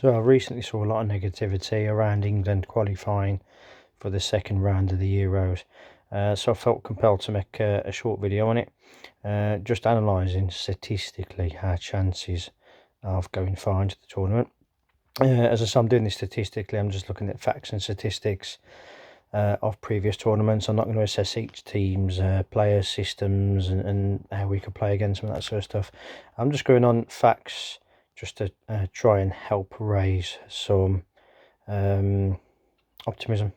So I recently saw a lot of negativity around England qualifying for the second round of the Euros. So I felt compelled to make a short video on it, just analysing statistically our chances of going far into the tournament. As I say, I'm doing this statistically, I'm just looking at facts and statistics of previous tournaments. I'm not going to assess each team's players, systems and how we could play against them and that sort of stuff. I'm just going on facts just to try and help raise some optimism.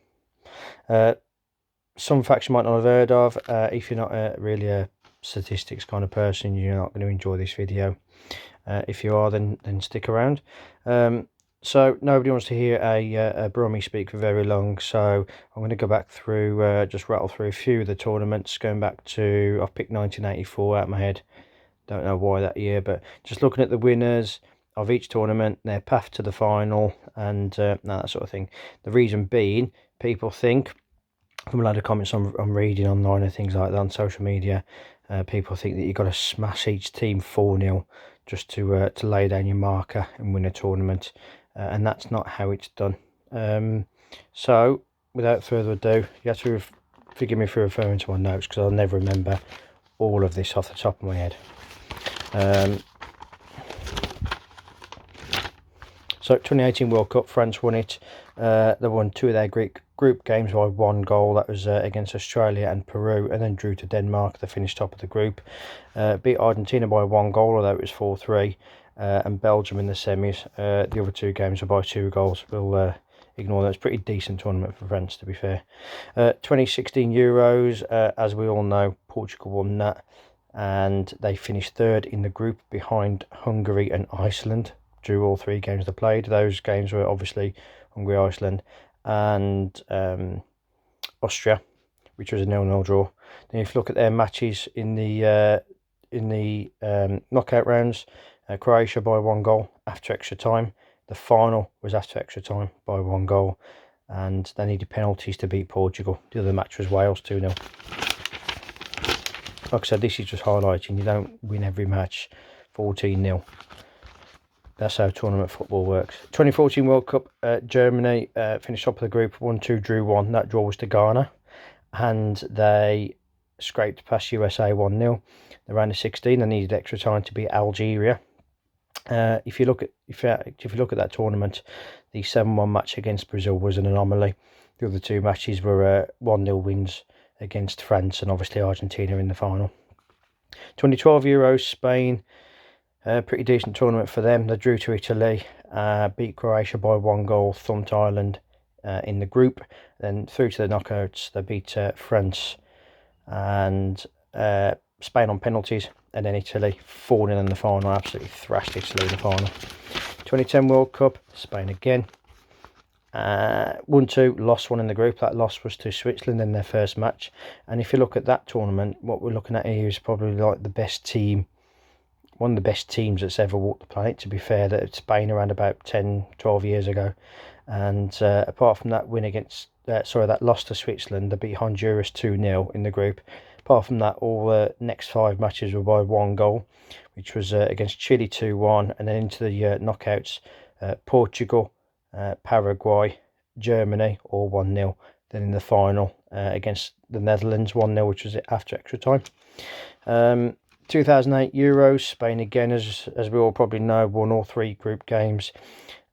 Some facts you might not have heard of. If you're not really a statistics kind of person, you're not going to enjoy this video. If you are, then stick around. So nobody wants to hear a Brummie speak for very long, so I'm going to go back through, just rattle through a few of the tournaments, going back to, I've picked 1984 out of my head, don't know why that year, but just looking at the winners of each tournament, their path to the final, and that sort of thing. The reason being, people think, from a lot of comments I'm reading online and things like that on social media, people think that you've got to smash each team 4-0 just to lay down your marker and win a tournament, and that's not how it's done. So without further ado, you have to forgive me for referring to my notes because I'll never remember all of this off the top of my head. So 2018 World Cup, France won it. They won 2 of their group games by 1 goal. That was against Australia and Peru, and then drew to Denmark. They finished top of the group. Beat Argentina by 1 goal, although it was 4-3, and Belgium in the semis. The other 2 games were by 2 goals. We'll ignore that. It's a pretty decent tournament for France, to be fair. 2016 Euros, as we all know, Portugal won that, and they finished 3rd in the group behind Hungary and Iceland. Drew all 3 games they played. Those games were obviously Hungary, Iceland, and Austria, which was a 0-0 draw. Then if you look at their matches in the knockout rounds, Croatia by 1 goal after extra time. The final was after extra time by 1 goal, and they needed penalties to beat Portugal. The other match was Wales 2-0. Like I said, this is just highlighting you don't win every match 14-0. That's how tournament football works. 2014 World Cup, Germany finished top of the group, 1-2, drew 1. That draw was to Ghana, and they scraped past USA 1-0. The round of 16, they needed extra time to beat Algeria. If you look at that tournament, the 7-1 match against Brazil was an anomaly. The other 2 matches were 1-0 wins against France and obviously Argentina in the final. 2012 Euros, Spain. Pretty decent tournament for them. They drew to Italy, beat Croatia by 1 goal, thumped Ireland in the group. Then through to the knockouts, they beat France and Spain on penalties, and then Italy 4-0 in the final. Absolutely thrashed Italy in the final. 2010 World Cup, Spain again. 1-2, lost 1 in the group. That loss was to Switzerland in their first match. And if you look at that tournament, what we're looking at here is probably like the best team, one of the best teams that's ever walked the planet, to be fair. That Spain around about 10-12 years ago, and apart from that win against that loss to Switzerland, they beat Honduras 2-0 in the group. Apart from that, all the next 5 matches were by 1 goal, which was against Chile 2-1, and then into the knockouts, Portugal, Paraguay, Germany all 1-0. Then in the final against the Netherlands 1-0, which was after extra time. 2008 Euros, Spain again, as we all probably know, won all 3 group games.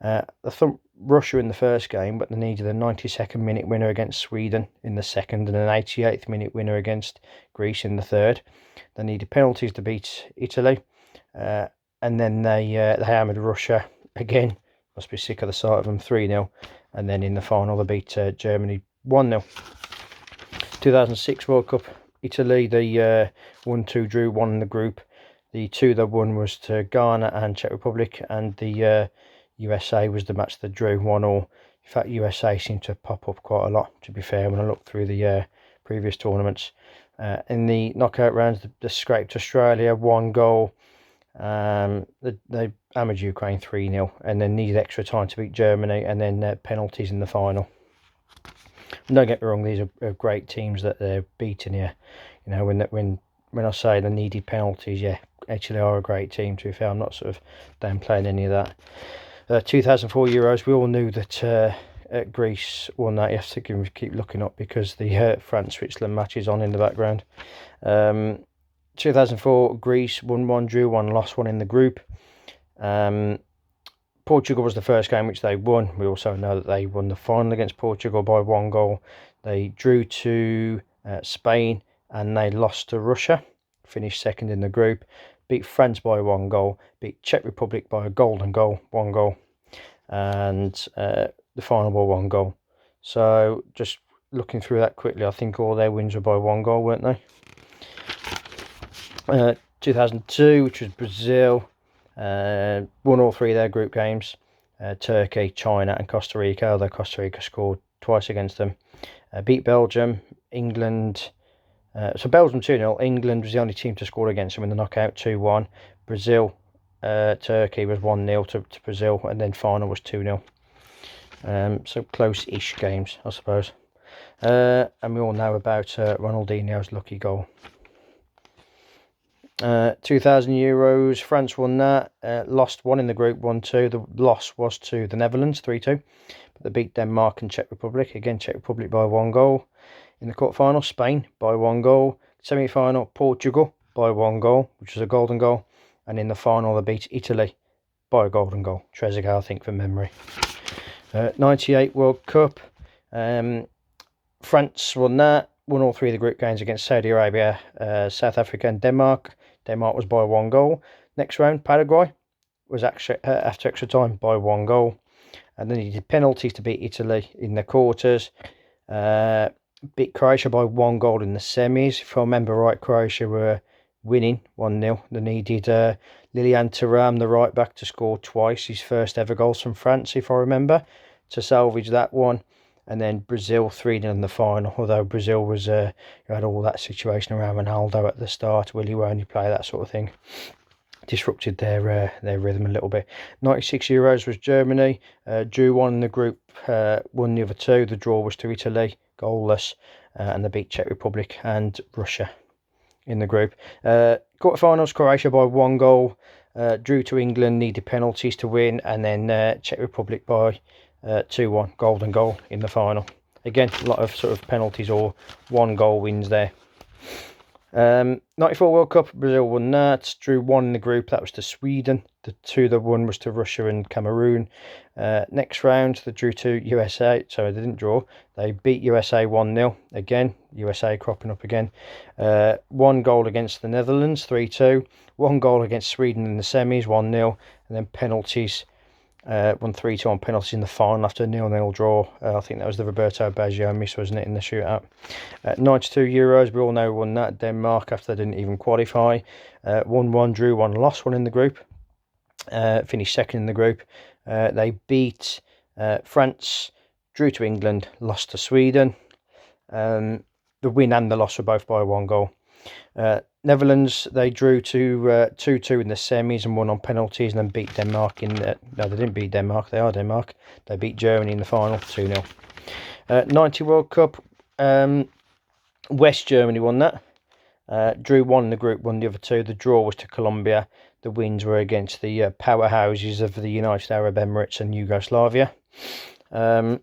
They thumped Russia in the first game, but they needed a 92nd minute winner against Sweden in the second, and an 88th minute winner against Greece in the third. They needed penalties to beat Italy, and then they hammered Russia again. Must be sick of the sight of them, 3-0, and then in the final they beat Germany 1-0. 2006 World Cup, Italy, they 1-2 drew 1 in the group. The 2 they won was to Ghana and Czech Republic, and the USA was the match that drew 1-1. In fact, USA seemed to pop up quite a lot, to be fair, when I looked through the previous tournaments. In the knockout rounds, they scraped Australia 1 goal. They hammered Ukraine 3-0, and then needed extra time to beat Germany, and then penalties in the final. Don't get me wrong, these are great teams that they're beating here. You know, when I say they needed penalties, yeah, actually are a great team, to be fair. I'm not sort of downplaying any of that. 2004 Euros, we all knew that Greece won that. You have to keep looking up because the France-Switzerland match is on in the background. 2004 Greece won 1, drew 1, lost 1 in the group. Portugal was the first game which they won. We also know that they won the final against Portugal by 1 goal. They drew to Spain and they lost to Russia. Finished second in the group. Beat France by 1 goal. Beat Czech Republic by a golden goal, 1 goal. And the final by 1 goal. So just looking through that quickly, I think all their wins were by 1 goal, weren't they? 2002, which was Brazil, won all 3 of their group games. Turkey, China and Costa Rica, although Costa Rica scored twice against them. Beat Belgium, England. So Belgium 2-0. England was the only team to score against them in the knockout, 2-1. Brazil, Turkey was 1-0 to Brazil, and then final was 2-0. So close-ish games, I suppose. And we all know about Ronaldinho's lucky goal. 2000 Euros, France won that. Lost 1 in the group, 1-2. The loss was to the Netherlands, 3-2. But they beat Denmark and Czech Republic. Again, Czech Republic by 1 goal. In the quarterfinal, Spain by 1 goal. Semi-final, Portugal by 1 goal, which was a golden goal. And in the final, they beat Italy by a golden goal. Trezeguet, I think, from memory. 98 World Cup. France won that. Won all 3 of the group games against Saudi Arabia, South Africa and Denmark. Denmark was by 1 goal. Next round, Paraguay was actually after extra time by 1 goal. And then he did penalties to beat Italy in the quarters. Beat Croatia by 1 goal in the semis. If I remember right, Croatia were winning 1-0. They needed Lilian Thuram, the right back, to score twice, his first ever goals from France, if I remember, to salvage that one. And then Brazil 3-0 in the final, although Brazil was had all that situation around Ronaldo at the start, will he only play, that sort of thing. Disrupted their rhythm a little bit. 96 Euros was Germany. Drew 1 in the group, won the other 2. The draw was to Italy, goalless, and they beat Czech Republic and Russia in the group. Quarterfinals, Croatia by 1 goal. Drew to England, needed penalties to win, and then Czech Republic by 2-1, golden goal in the final. Again, a lot of sort of penalties or 1 goal wins there. 94 World Cup, Brazil won that. Drew 1 in the group, that was to Sweden. The 2 that won was to Russia and Cameroon. Next round, they drew to USA. Sorry, they didn't draw. They beat USA 1-0. Again, USA cropping up again. 1 goal against the Netherlands, 3-2. 1 goal against Sweden in the semis, 1-0. And then penalties. Won 3-2 on penalties in the final after a 0-0 draw. I think that was the Roberto Baggio miss, wasn't it, in the shootout. 92 Euros, we all know won that. Denmark, after they didn't even qualify. 1-1, drew 1, lost 1 in the group. Finished second in the group. They beat France, drew to England, lost to Sweden. The win and the loss were both by 1 goal. Netherlands, they drew to 2-2 in the semis and won on penalties, and then beat Denmark in the... No, they didn't beat Denmark. They are Denmark. They beat Germany in the final, 2-0. 90 World Cup, West Germany won that. Drew 1 in the group, won the other 2. The draw was to Colombia. The wins were against the powerhouses of the United Arab Emirates and Yugoslavia. Round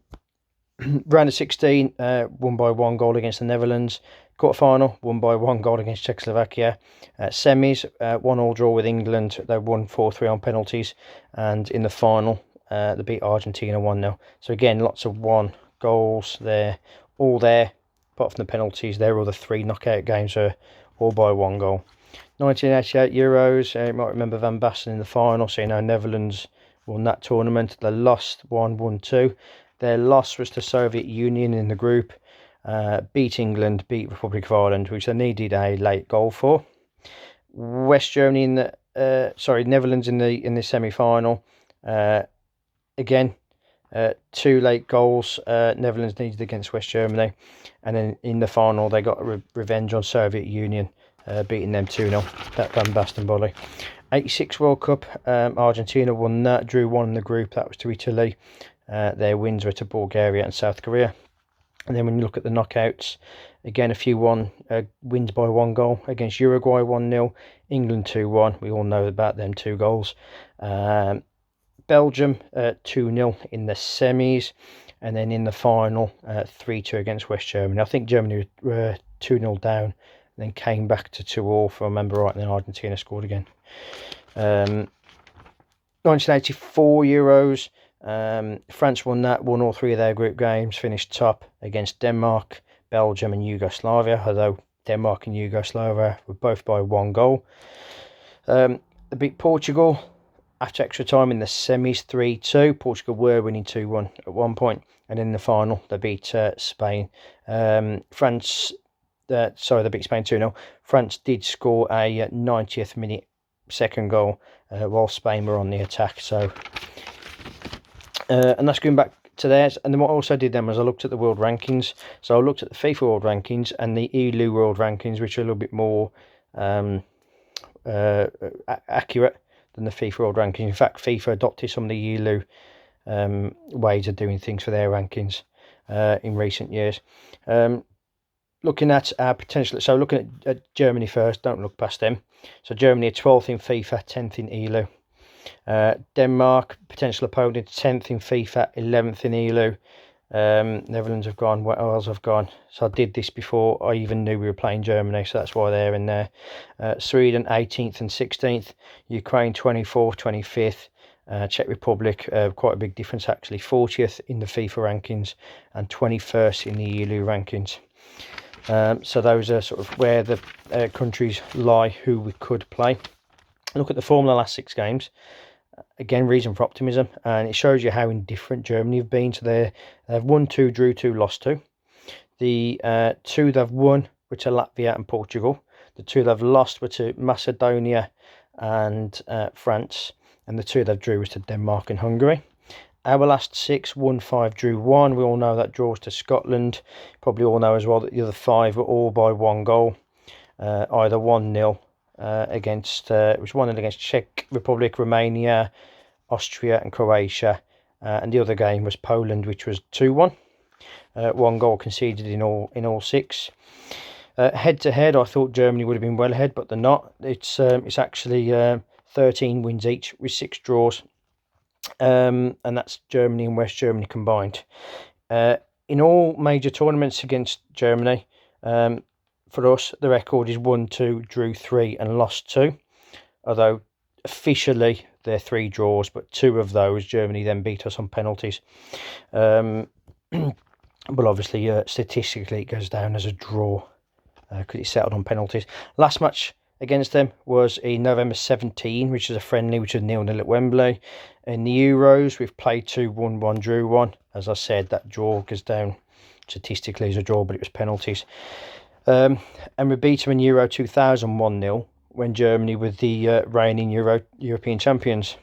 of 16, won by 1 goal against the Netherlands. Quarterfinal, won by 1 goal against Czechoslovakia. Semis, 1-1 draw with England. They won 4-3 on penalties. And in the final, they beat Argentina 1-0. So again, lots of 1 goals there. All there, apart from the penalties. There are all the 3 knockout games are all by 1 goal. 1988 Euros, you might remember Van Basten in the final. So, you know, Netherlands won that tournament. They lost 1-2. Their loss was to Soviet Union in the group. Beat England, beat Republic of Ireland, which they needed a late goal for. West Germany in the Netherlands in the semi-final. Again, 2 late goals. Netherlands needed against West Germany, and then in the final they got revenge on Soviet Union, beating them 2-0. That Van Basten volley. 86 World Cup, Argentina won that. Drew 1 in the group, that was to Italy. Their wins were to Bulgaria and South Korea. And then when you look at the knockouts, again, a few wins by 1 goal against Uruguay 1-0, England 2-1. We all know about them 2 goals. Belgium 2-0 in the semis, and then in the final 3-2 against West Germany. I think Germany were 2-0 down, and then came back to 2-2 if I remember right, and then Argentina scored again. 1984 Euros, France won all three of their group games, finished top against Denmark, Belgium and Yugoslavia, although Denmark and Yugoslavia were both by 1 goal. They beat Portugal after extra time in the semis 3-2. Portugal were winning 2-1 at one point, and in the final they beat Spain. They beat Spain 2-0. France did score a 90th minute second goal while Spain were on the attack. So, and that's going back to theirs. And then what I also did then was I looked at the world rankings. So I looked at the FIFA world rankings and the ELU world rankings, which are a little bit more accurate than the FIFA world rankings. In fact, FIFA adopted some of the ELU ways of doing things for their rankings in recent years. Looking at our potential, so looking at Germany first, don't look past them. So Germany are 12th in FIFA, 10th in ELU. Denmark, potential opponent, 10th in FIFA, 11th in ELU. Netherlands have gone, Wales have gone. So I did this before I even knew we were playing Germany, so that's why they're in there. Sweden 18th and 16th, Ukraine 24th, 25th, Czech Republic, quite a big difference actually, 40th in the FIFA rankings and 21st in the ELU rankings. So those are sort of where the countries lie who we could play. Look at the form of the last 6 games. Again, reason for optimism, and it shows you how indifferent Germany have been. So they've won 2, drew 2, lost 2. The 2 they've won were to Latvia and Portugal. The 2 they've lost were to Macedonia and France, and the 2 they've drew was to Denmark and Hungary. Our last 6, won 5, drew 1. We all know that draws to Scotland. Probably all know as well that the other 5 were all by 1 goal, either 1-0 against it was 1-0 against Czech Republic, Romania, Austria and Croatia, and the other game was Poland, which was 2-1. 1 goal conceded in all 6. Head to head, I thought Germany would have been well ahead, but they're not. It's actually 13 wins each with 6 draws, and that's Germany and West Germany combined. In all major tournaments against Germany, for us, the record is 1-2, drew 3 and lost 2. Although officially they're 3 draws, but 2 of those Germany then beat us on penalties. But obviously, statistically, it goes down as a draw because it's settled on penalties. Last match against them was in November 17, which is a friendly, which is 0-0 at Wembley. In the Euros, we've played 2, won 1, drew 1. As I said, that draw goes down statistically as a draw, but it was penalties. And we beat them in Euro 2000 1-0 when Germany were the reigning European champions.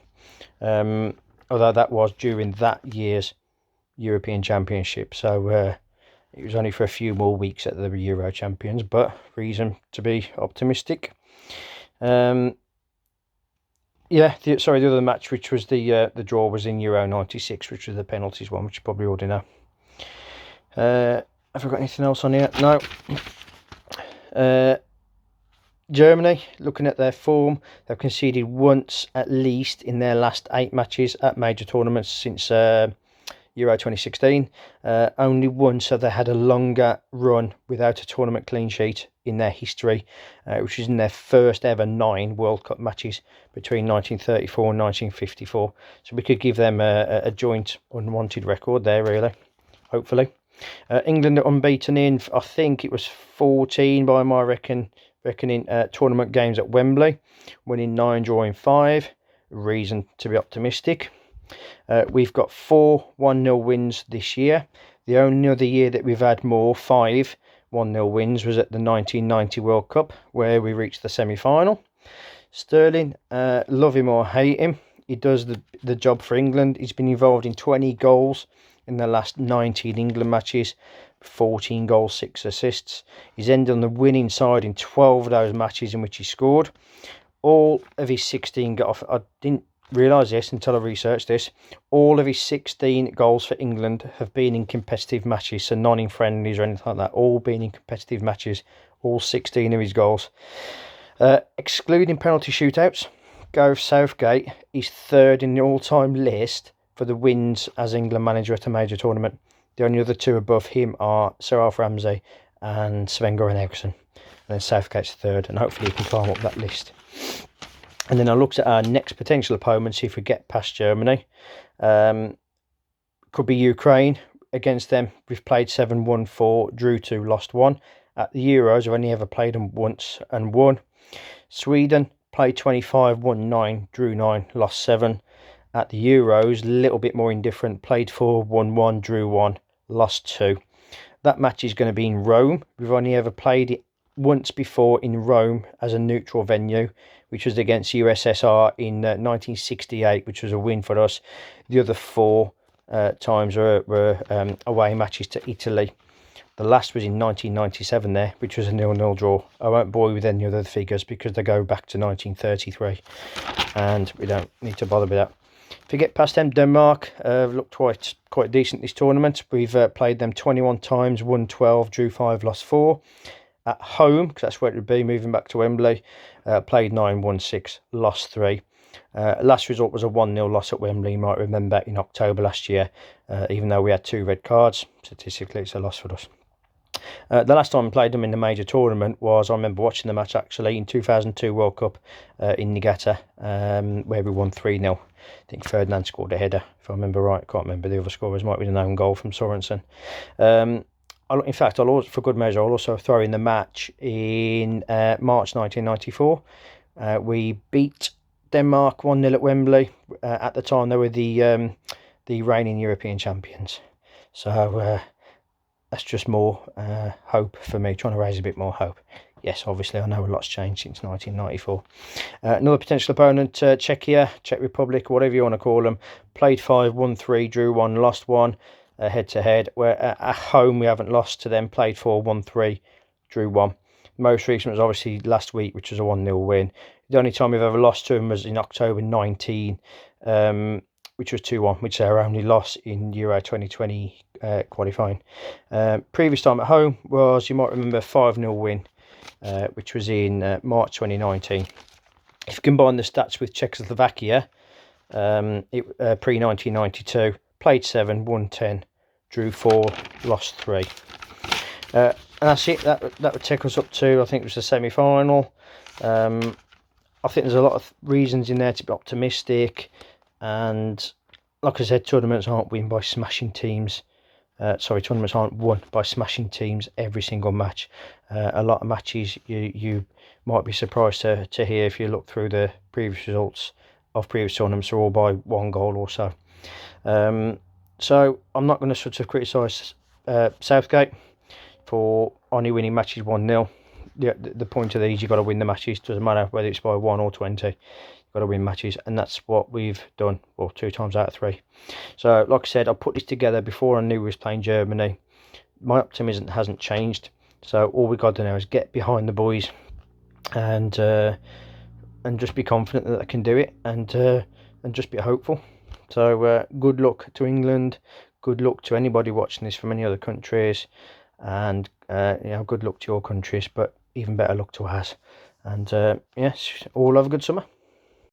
Although that was during that year's European Championship, so it was only for a few more weeks that they were Euro champions, but reason to be optimistic. The other match, which was the draw, was in Euro 96, which was the penalties one, which you probably already know. Have I got anything else on here? No. Germany, looking at their form, they've conceded once at least in their last 8 matches at major tournaments since Euro 2016. Only once have they had a longer run without a tournament clean sheet in their history, which is in their first ever 9 World Cup matches between 1934 and 1954. So we could give them a joint unwanted record there, really, hopefully. England are unbeaten in, I think it was 14 by my reckoning, tournament games at Wembley, winning 9, drawing 5. Reason to be optimistic. We've got 4 1-0 wins this year. The only other year that we've had more, 5 1-0 wins, was at the 1990 World Cup, where we reached the semi-final. Sterling, love him or hate him, he does the job for England. He's been involved in 20 goals in the last 19 England matches, 14 goals, 6 assists. He's ended on the winning side in 12 of those matches in which he scored. All of his 16 goals, I didn't realise this until I researched this, all of his 16 goals for England have been in competitive matches, so none in friendlies or anything like that, all been in competitive matches, all 16 of his goals. Excluding penalty shootouts, Gareth Southgate is third in the all-time list for the wins as England manager at a major tournament. The only other two above him are Sir Alf Ramsey and Sven-Göran Eriksson. And then Southgate's third, and hopefully he can climb up that list. And then I looked at our next potential opponents if we get past Germany. Could be Ukraine. Against them, we've played 7, won 4, drew 2, lost 1. At the Euros, we've only ever played them once and won. Sweden, played 25, won 9, drew 9, lost 7. At the Euros, a little bit more indifferent. Played 4, won 1, drew 1, lost 2. That match is going to be in Rome. We've only ever played it once before in Rome as a neutral venue, which was against USSR in 1968, which was a win for us. The other 4 times were away matches to Italy. The last was in 1997 there, which was a 0-0 draw. I won't bore you with any other figures because they go back to 1933, and we don't need to bother with that. If we get past them, Denmark looked quite decent this tournament. We've played them 21 times, won 12, drew 5, lost 4. At home, because that's where it would be, moving back to Wembley, played 9, won 6, lost 3. Last result was a 1-0 loss at Wembley, you might remember, in October last year. Even though we had 2 red cards, statistically it's a loss for us. The last time I played them in the major tournament was, I remember watching the match actually, in 2002 World Cup in Niigata, where we won 3-0. I think Ferdinand scored a header, if I remember right. I can't remember the other scorers, might be an own goal from Sorensen. In fact, for good measure, I'll also throw in the match in March 1994. We beat Denmark 1-0 at Wembley. At the time, they were the reigning European champions. So that's just more hope for me, trying to raise a bit more hope. Yes, obviously, I know a lot's changed since 1994. Another potential opponent, Czechia, Czech Republic, whatever you want to call them. Played 5, won 3, drew 1, lost 1. Head-to-head, where at home we haven't lost to them. Played 4, won 3, drew 1. Most recent was obviously last week, which was a 1-0 win. The only time we've ever lost to them was in October 19, which was 2-1, which is our only loss in Euro 2020 qualifying. Previous time at home was, you might remember, 5-0 win, which was in March 2019. If you combine the stats with Czechoslovakia, pre-1992, played 7, won 10, drew 4, lost 3. And that's it. That would take us up to, I think it was the semi-final. I think there's a lot of reasons in there to be optimistic. And like I said, tournaments aren't won by smashing teams. Tournaments aren't won by smashing teams every single match. A lot of matches you might be surprised to hear, if you look through the previous results of previous tournaments, are all by 1 goal or so. So I'm not going to sort of criticise Southgate for only winning matches 1-0. The point of these, you've got to win the matches. Doesn't matter whether it's by 1 or 20. You've got to win matches, and that's what we've done. Well, 2 times out of 3. So, like I said, I put this together before I knew we was playing Germany. My optimism hasn't changed. So all we've got to do now is get behind the boys, and just be confident that they can do it, and just be hopeful. So good luck to England. Good luck to anybody watching this from any other countries, and good luck to your countries, but even better luck to ours. And yes, all have a good summer.